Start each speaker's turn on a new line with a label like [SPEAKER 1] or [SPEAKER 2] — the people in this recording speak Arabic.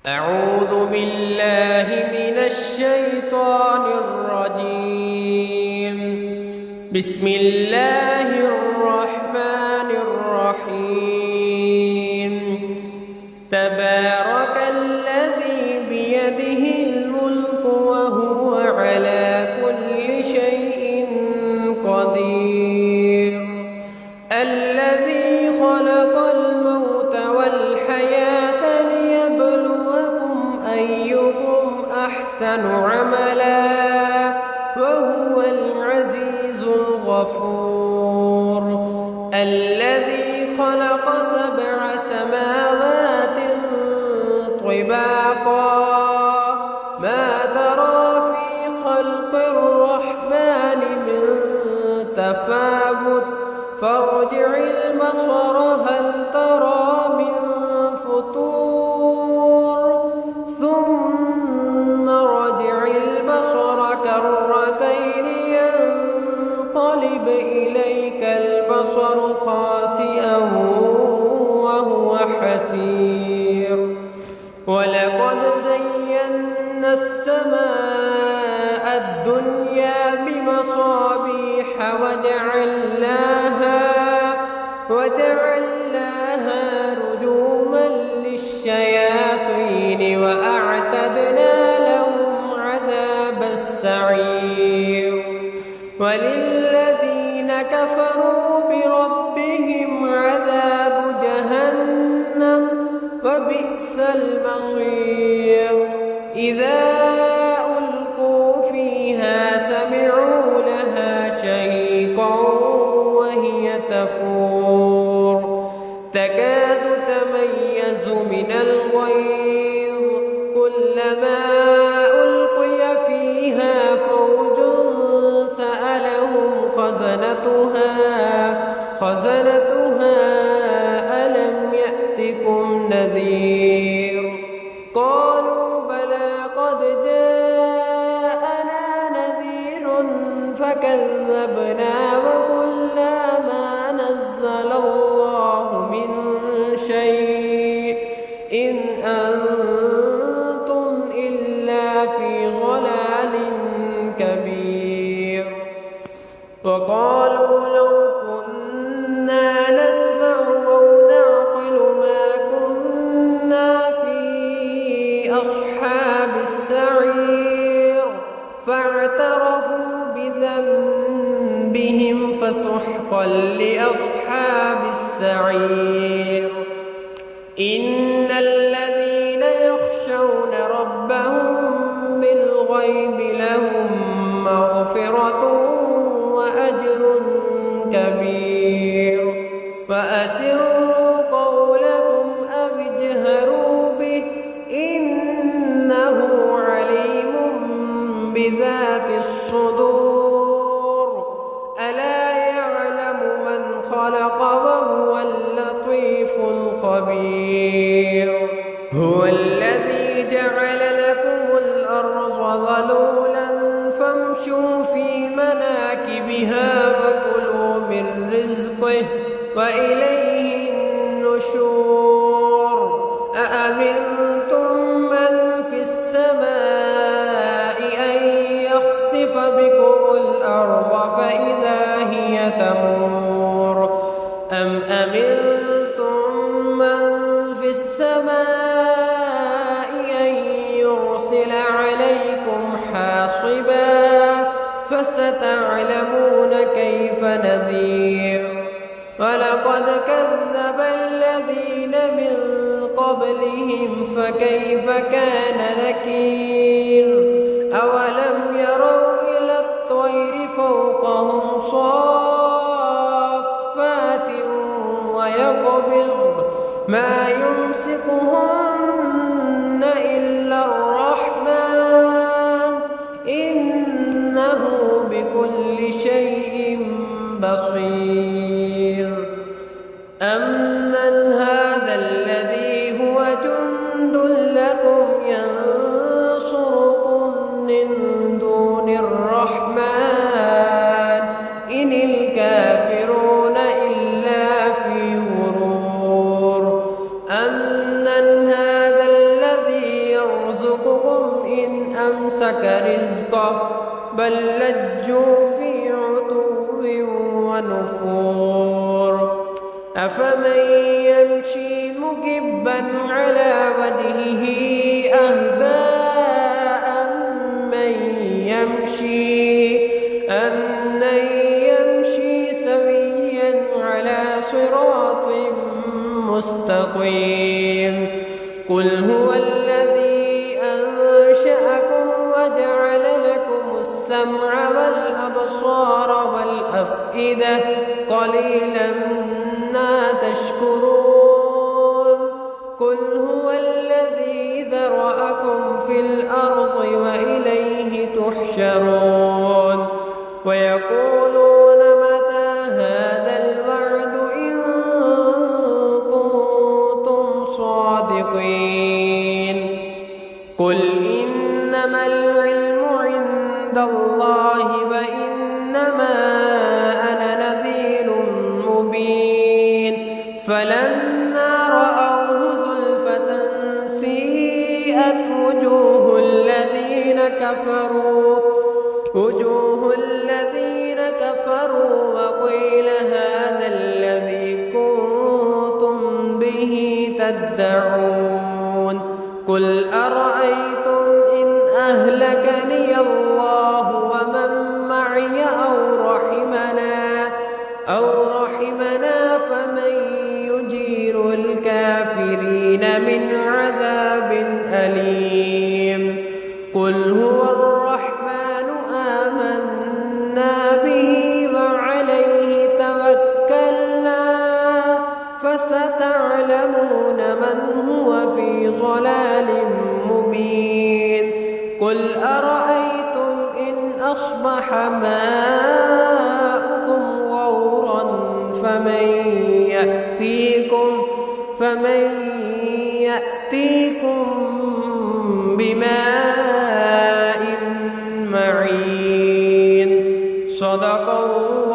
[SPEAKER 1] أعوذ بالله من الشيطان الرجيم. بسم الله الرحمن الرحيم. تبارك الذي بيده الملك وهو على كل شيء قدير. الذي خلق الموت والحياة ليبلوكم أيكم أحسن عملا وهو العزيز الغفور. الذي خلق 7 سماوات طباقا ما ترى في خلق الرحمن من تفاوت فارجع البصر هل ترى من فطور ثم رجع البصر كرتين ينقلب إليك البصر خاسئا وهو حسير. ولقد زينا السماء الدنيا بمصابيح وجعلناها رجوما للشياطين وأعتدنا لهم عذاب السعير. وللذين كفروا بربهم عذاب جهنم وبئس المصير. إذا ألقوا فيها سمعوا لها شهيقا وهي تفور تكاد تميز من الغيظ كلما ألقي فيها فوج سألهم خزنتها ألم يأتكم نذير. قالوا بلى قد جاءنا نذير فكذبنا وقلنا ما نزل الله من شيء إن أنتم إلا في ضلال كبير. وقالوا لو كنا نسمع أو نعقل ما كنا في أصحاب السعير فاعترفوا بذنبهم فسحقا لأصحاب السعير. إن الذين يخشون ربهم بالغيب لهم مغفرة وأجر كبير. وأسروا قولكم أو اجهروا به إنه عليم بذات الصدور. ألا يعلم من خلق وهو اللطيف الخبير. هو الذي جعل لكم الأرض ذلولا فامشوا في مناكبها وكلوا من رزقه وإليه النشور. أأمنتم من في السماء أن يخسف بكم الأرض فإذا هي تمور أم أمنتم من في السماء أن يرسل عليكم حاصبا فستعلمون كيف نذير. ولقد كذب الذين من قبلهم فكيف كان نكير. أولم يروا إلى الطير فوقهم صافات ويقبض ما يمسكهن إلا الرحمن إنه بكل شيء بصير. أمن هذا الذي هو جند لكم ينصركم من دون الرحمن إن الكافرون إلا في غرور. أمسك رزقه بل لجوا في عتو ونفور أفمن يمشي مكبا على وجهه أهدى أمن يمشي سويا على صراط مستقيم قل هو الذي أنشأكم وجعل لكم السمع والأبصار والأفئدة قليلا ما تشكرون قل هو الذي ذرأكم في الأرض وإليه تحشرون ويقولون متى هذا الوعد إن كنتم صادقين قل إنما العلم عند الله وإنما أنا نذير مبين فلما رأوه زلفة سيئت وجوه الذين كفروا وقيل هذا الذي كنتم به تدعون قل أرأيتم إن أهلكني الله ومن معي أو رحمنا فمن يجير الكافرين من عذاب أليم قل هو الرحمن آمنا به وعليه توكلنا فستعلمون من هو في ضلال مبين قل أرأيتم إن أصبح ماؤكم غورا فمن يأتيكم بماء معين صدق الله